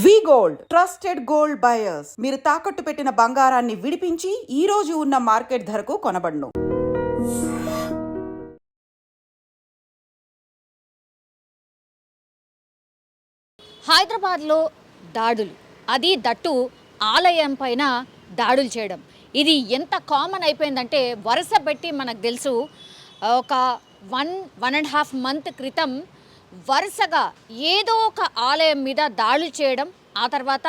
వి gold trusted gold buyers. మీరు తాకట్టు పెట్టిన బంగారాన్ని విడిపించి ఈ రోజు ఉన్న మార్కెట్ ధరకు కొనబడును. హైదరాబాద్లో దాడులు, అది దట్టు ఆలయం పైన దాడులు చేయడం, ఇది ఎంత కామన్ అయిపోయిందంటే వరుస పెట్టి మనకు తెలుసు. ఒక 1.5 మంత్ క్రితం వరుసగా ఏదో ఒక ఆలయం మీద దాడులు చేయడం, ఆ తర్వాత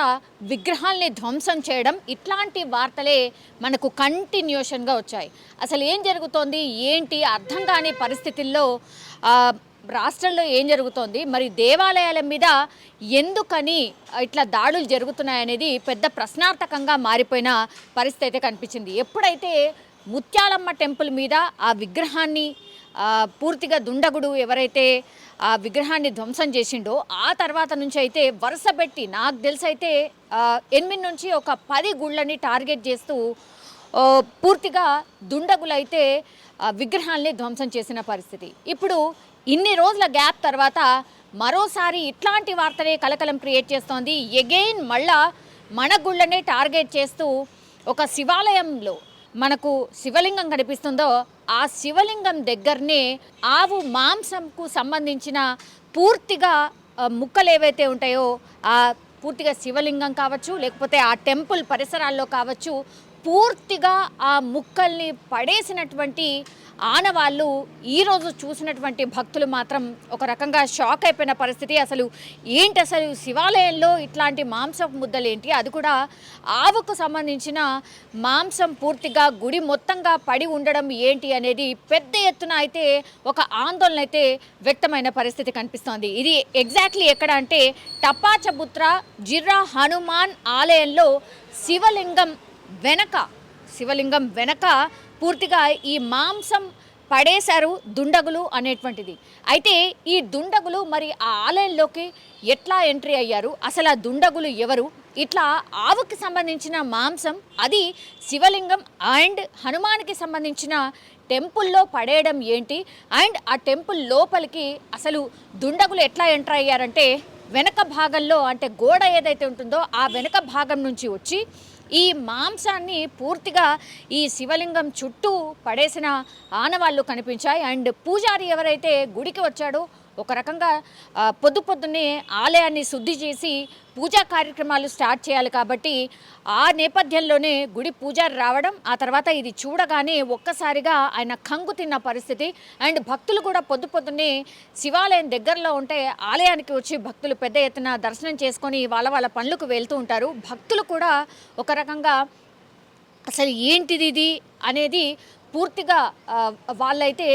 విగ్రహాల్ని ధ్వంసం చేయడం, ఇట్లాంటి వార్తలే మనకు కంటిన్యూషన్గా వచ్చాయి. అసలు ఏం జరుగుతోంది ఏంటి అర్థం కాని పరిస్థితుల్లో రాష్ట్రంలో ఏం జరుగుతోంది, మరి దేవాలయాల మీద ఎందుకని ఇట్లా దాడులు జరుగుతున్నాయనేది పెద్ద ప్రశ్నార్థకంగా మారిపోయిన పరిస్థితి అయితే కనిపించింది. ఎప్పుడైతే ముత్యాలమ్మ టెంపుల్ మీద ఆ విగ్రహాన్ని పూర్తిగా దుండగుడు ఎవరైతే ఆ విగ్రహాన్ని ధ్వంసం చేసిండో ఆ తర్వాత నుంచి అయితే వరుస పెట్టి నాకు తెలిసి అయితే 8 నుంచి ఒక 10 గుళ్ళని టార్గెట్ చేస్తూ పూర్తిగా దుండగులైతే విగ్రహాల్ని ధ్వంసం చేసిన పరిస్థితి. ఇప్పుడు ఇన్ని రోజుల గ్యాప్ తర్వాత మరోసారి ఇట్లాంటి వార్తలే కలకలం క్రియేట్ చేస్తోంది. ఎగైన్ మళ్ళా మన గుళ్ళనే టార్గెట్ చేస్తూ ఒక శివాలయంలో మనకు శివలింగం కనిపిస్తుందో ఆ శివలింగం దగ్గరనే ఆవు మాంసంకు సంబంధించిన పూర్తిగా ముక్కలు ఏవైతే ఉంటాయో ఆ పూర్తిగా శివలింగం కావచ్చు, లేకపోతే ఆ టెంపుల్ పరిసరాల్లో కావచ్చు, పూర్తిగా ఆ ముక్కల్ని పడేసినటువంటి ఆనవాళ్ళు ఈరోజు చూసినటువంటి భక్తులు మాత్రం ఒక రకంగా షాక్ అయిపోయిన పరిస్థితి. అసలు శివాలయంలో ఇట్లాంటి మాంసపు ముద్దలేంటి, అది కూడా ఆవుకు సంబంధించిన మాంసం పూర్తిగా గుడి మొత్తంగా పడి ఉండడం ఏంటి అనేది పెద్ద ఎత్తున అయితే ఒక ఆందోళన అయితే వ్యక్తమైన పరిస్థితి కనిపిస్తోంది. ఇది ఎగ్జాక్ట్లీ ఎక్కడ అంటే టపాచబుత్ర జిర్రా హనుమాన్ ఆలయంలో శివలింగం వెనక పూర్తిగా ఈ మాంసం పడేశారు దుండగులు అనేటువంటిది. అయితే ఈ దుండగులు మరి ఆ ఆలయంలోకి ఎట్లా ఎంట్రీ అయ్యారు, అసలు ఆ దుండగులు ఎవరు, ఇట్లా ఆవుకి సంబంధించిన మాంసం అది శివలింగం అండ్ హనుమాన్కి సంబంధించిన టెంపుల్లో పడేయడం ఏంటి, అండ్ ఆ టెంపుల్ లోపలికి అసలు దుండగులు ఎట్లా ఎంటర్ అయ్యారంటే వెనక భాగంలో అంటే గోడ ఏదైతే ఉంటుందో ఆ వెనక భాగం నుంచి వచ్చి ఈ మాంసాన్ని పూర్తిగా ఈ శివలింగం చుట్టూ పడేసిన ఆనవాళ్ళు కనిపించాయి. అండ్ పూజారి ఎవరైతే గుడికి వచ్చాడో ఒక రకంగా పొద్దున్నే ఆలయాన్ని శుద్ధి చేసి పూజా కార్యక్రమాలు స్టార్ట్ చేయాలి కాబట్టి ఆ నేపథ్యంలోనే గుడి పూజారి రావడం, ఆ తర్వాత ఇది చూడగానే ఒక్కసారిగా ఆయన కంగు తిన్న పరిస్థితి. అండ్ భక్తులు కూడా పొద్దున్నే శివాలయం దగ్గరలో ఉంటే ఆలయానికి వచ్చి భక్తులు పెద్ద ఎత్తున దర్శనం చేసుకొని వాళ్ళ పనులకు వెళ్తూ ఉంటారు. భక్తులు కూడా ఒక రకంగా అసలు ఏంటిది ఇది అనేది పూర్తిగా వాళ్ళైతే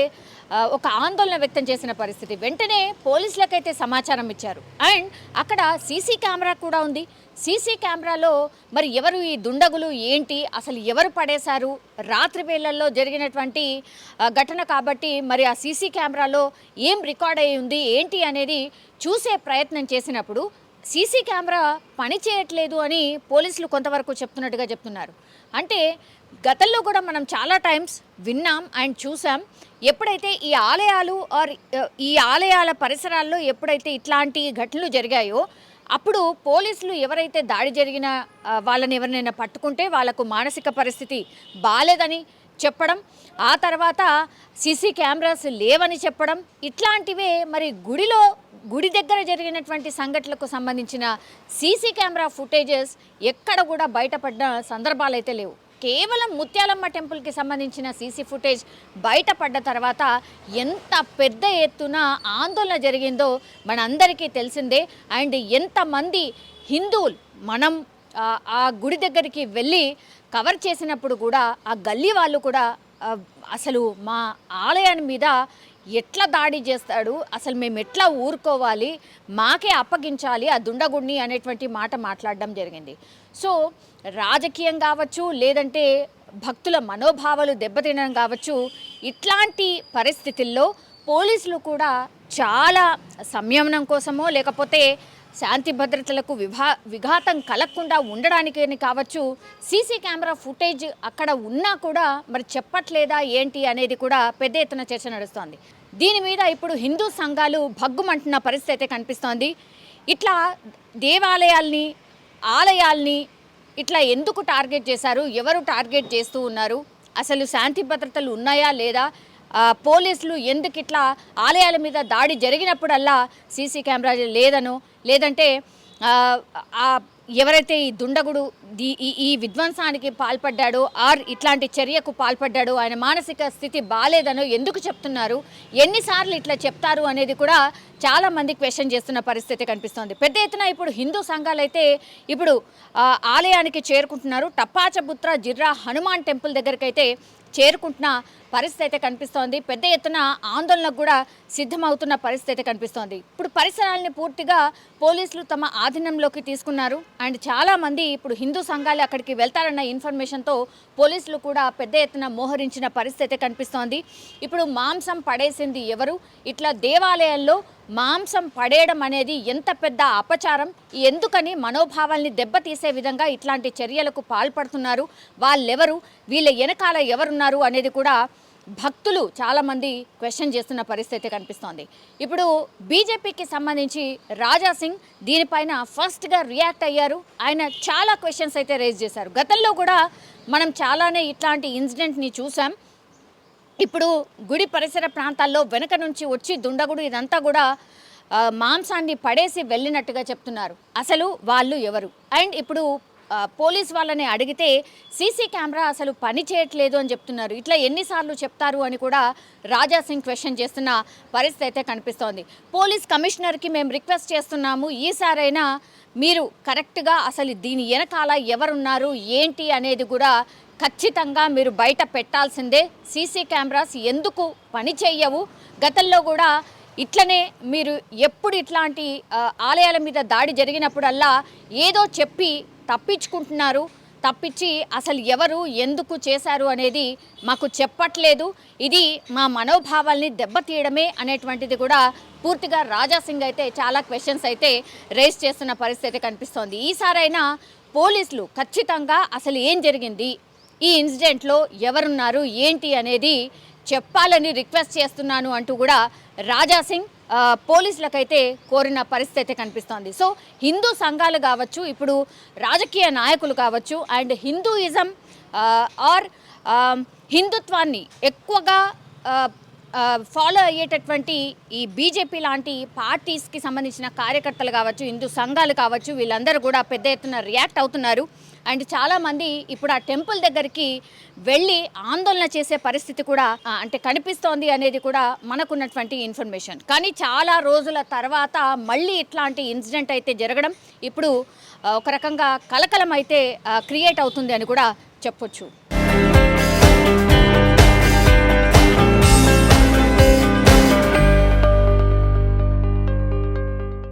ఒక ఆందోళన వ్యక్తం చేసిన పరిస్థితి. వెంటనే పోలీసులకైతే సమాచారం ఇచ్చారు. అండ్ అక్కడ సీసీ కెమెరా కూడా ఉంది. సీసీ కెమెరాలో మరి ఎవరు ఈ దుండగులు ఏంటి, అసలు ఎవరు పడేశారు, రాత్రి వేళల్లో జరిగినటువంటి ఘటన కాబట్టి మరి ఆ సీసీ కెమెరాలో ఏం రికార్డ్ అయ్యి ఉంది ఏంటి అనేది చూసే ప్రయత్నం చేసినప్పుడు సీసీ కెమెరా పని చేయట్లేదు అని పోలీసులు కొంతవరకు చెప్తున్నారు. అంటే గతంలో కూడా మనం చాలా టైమ్స్ విన్నాం అండ్ చూసాం. ఎప్పుడైతే ఈ ఆలయాల పరిసరాల్లో ఎప్పుడైతే ఇట్లాంటి ఘటనలు జరిగాయో అప్పుడు పోలీసులు ఎవరైతే దాడి జరిగిన వాళ్ళని ఎవరినైనా పట్టుకుంటే వాళ్లకు మానసిక పరిస్థితి బాలేదని చెప్పడం, ఆ తర్వాత సీసీ కెమెరాస్ లేవని చెప్పడం, ఇట్లాంటివే మరి గుడి దగ్గర జరిగినటువంటి సంఘటనలకు సంబంధించిన సీసీ కెమెరా ఫుటేజెస్ ఎక్కడ కూడా బయటపడ్డ సందర్భాలు అయితే లేవు. కేవలం ముత్యాలమ్మ టెంపుల్కి సంబంధించిన సీసీ ఫుటేజ్ బయటపడ్డ తర్వాత ఎంత పెద్ద ఎత్తున ఆందోళన జరిగిందో మనందరికీ తెలిసిందే. అండ్ ఎంతమంది హిందువులు మనం ఆ గుడి దగ్గరికి వెళ్ళి కవర్ చేసినప్పుడు కూడా ఆ గల్లీ వాళ్ళు కూడా అసలు మా ఆలయాన్ని మీద ఎట్లా దాడి చేస్తాడు, అసలు మేము ఎట్లా ఊరుకోవాలి, మాకే అప్పగించాలి ఆ దుండగుడిని అనేటువంటి మాట మాట్లాడడం జరిగింది. సో రాజకీయం కావచ్చు, లేదంటే భక్తుల మనోభావాలు దెబ్బతినడం కావచ్చు, ఇట్లాంటి పరిస్థితుల్లో పోలీసులు కూడా చాలా సంయమనం కోసమో లేకపోతే శాంతి భద్రతలకు విఘాతం కలగకుండా ఉండడానికని కావచ్చు సీసీ కెమెరా ఫుటేజ్ అక్కడ ఉన్నా కూడా మరి చెప్పట్లేదా ఏంటి అనేది కూడా పెద్ద ఎత్తున చర్చ నడుస్తోంది. దీని మీద ఇప్పుడు హిందూ సంఘాలు భగ్గుమంటున్న పరిస్థితి అయితే కనిపిస్తోంది. ఇట్లా దేవాలయాల్ని, ఆలయాల్ని ఇట్లా ఎందుకు టార్గెట్ చేశారు, ఎవరు టార్గెట్ చేస్తూ ఉన్నారు, అసలు శాంతి భద్రతలు ఉన్నాయా లేదా, పోలీసులు ఎందుకు ఇట్లా ఆలయాల మీద దాడి జరిగినప్పుడల్లా సీసీ కెమెరా లేదనో, లేదంటే ఎవరైతే ఈ దుండగుడు ఈ విధ్వంసానికి పాల్పడ్డాడో ఆర్ ఇట్లాంటి చర్యకు పాల్పడ్డాడో ఆయన మానసిక స్థితి బాలేదనో ఎందుకు చెప్తున్నారు, ఎన్నిసార్లు ఇట్లా చెప్తారు అనేది కూడా చాలామంది క్వశ్చన్ చేస్తున్న పరిస్థితి కనిపిస్తోంది. పెద్ద ఎత్తున ఇప్పుడు హిందూ సంఘాలైతే ఇప్పుడు ఆలయానికి చేరుకుంటున్నారు. టప్పాచబుత్ర జిర్రా హనుమాన్ టెంపుల్ దగ్గరకైతే చేరుకుంటున్న పరిస్థితి అయితే కనిపిస్తోంది. పెద్ద ఎత్తున ఆందోళనకు కూడా సిద్ధమవుతున్న పరిస్థితి కనిపిస్తోంది. ఇప్పుడు పరిసరాలని పూర్తిగా పోలీసులు తమ ఆధీనంలోకి తీసుకున్నారు. అండ్ చాలామంది ఇప్పుడు హిందూ సంఘాలు అక్కడికి వెళ్తారన్న ఇన్ఫర్మేషన్తో పోలీసులు కూడా పెద్ద ఎత్తున మోహరించిన పరిస్థితి కనిపిస్తోంది. ఇప్పుడు మాంసం పడేసింది ఎవరు, ఇట్లా దేవాలయాల్లో మాంసం పడేయడం అనేది ఎంత పెద్ద అపచారం, ఎందుకని మనోభావాల్ని దెబ్బతీసే విధంగా ఇట్లాంటి చర్యలకు పాల్పడుతున్నారు, వాళ్ళెవరు, వీళ్ళ వెనకాల ఎవరున్నారు అనేది కూడా భక్తులు చాలామంది క్వశ్చన్ చేస్తున్న పరిస్థితి కనిపిస్తోంది. ఇప్పుడు బీజేపీకి సంబంధించి రాజా సింగ్ దీనిపైన ఫస్ట్గా రియాక్ట్ అయ్యారు. ఆయన చాలా క్వశ్చన్స్ అయితే రేజ్ చేశారు. గతంలో కూడా మనం చాలానే ఇట్లాంటి ఇన్సిడెంట్ని చూసాం. ఇప్పుడు గుడి పరిసర ప్రాంతాల్లో వెనక నుంచి వచ్చి దుండగుడు ఇదంతా కూడా మాంసాన్ని పడేసి వెళ్ళినట్టుగా చెప్తున్నారు. అసలు వాళ్ళు ఎవరు? అండ్ ఇప్పుడు పోలీస్ వాళ్ళని అడిగితే సీసీ కెమెరా అసలు పని చేయట్లేదు అని చెప్తున్నారు. ఇట్లా ఎన్నిసార్లు చెప్తారు అని కూడా రాజా సింగ్ క్వశ్చన్ చేస్తున్న పరిస్థితి అయితే కనిపిస్తోంది. పోలీస్ కమిషనర్కి మేము రిక్వెస్ట్ చేస్తున్నాము, ఈసారైనా మీరు కరెక్ట్గా అసలు దీని వెనకాల ఎవరున్నారు ఏంటి అనేది కూడా ఖచ్చితంగా మీరు బయట పెట్టాల్సిందే. సీసీ కెమెరాస్ ఎందుకు పని చేయవు? గతంలో కూడా ఇట్లనే మీరు ఎప్పుడు ఇట్లాంటి ఆలయాల మీద దాడి జరిగినప్పుడల్లా ఏదో చెప్పి తప్పించుకుంటున్నారు, తప్పించి అసలు ఎవరు ఎందుకు చేశారు అనేది మాకు చెప్పట్లేదు, ఇది మా మనోభావాల్ని దెబ్బతీయడమే అనేటువంటిది కూడా పూర్తిగా రాజా సింగ్ అయితే చాలా క్వశ్చన్స్ అయితే రేస్ చేస్తున్న పరిస్థితి కనిపిస్తోంది. ఈసారైనా పోలీసులు ఖచ్చితంగా అసలు ఏం జరిగింది, ఈ ఇన్సిడెంట్లో ఎవరున్నారు ఏంటి అనేది చెప్పాలని రిక్వెస్ట్ చేస్తున్నాను అంటూ కూడా రాజా సింగ్ పోలీసులకైతే కోరిన పరిస్థితి కనిపిస్తోంది. సో హిందూ సంఘాలు కావచ్చు, ఇప్పుడు రాజకీయ నాయకులు కావచ్చు, అండ్ హిందూయిజం ఆర్ హిందుత్వాన్ని ఎక్కువగా ఫాలో అయ్యేటటువంటి ఈ బీజేపీ లాంటి పార్టీస్కి సంబంధించిన కార్యకర్తలు కావచ్చు, హిందూ సంఘాలు కావచ్చు, వీళ్ళందరూ కూడా పెద్ద ఎత్తున రియాక్ట్ అవుతున్నారు. అండ్ చాలామంది ఇప్పుడు ఆ టెంపుల్ దగ్గరికి వెళ్ళి ఆందోళన చేసే పరిస్థితి కూడా అంటే కనిపిస్తోంది అనేది కూడా మనకున్నటువంటి ఇన్ఫర్మేషన్. కానీ చాలా రోజుల తర్వాత మళ్ళీ ఇట్లాంటి ఇన్సిడెంట్ అయితే జరగడం ఇప్పుడు ఒక రకంగా కలకలం అయితే క్రియేట్ అవుతుంది అని కూడా చెప్పొచ్చు.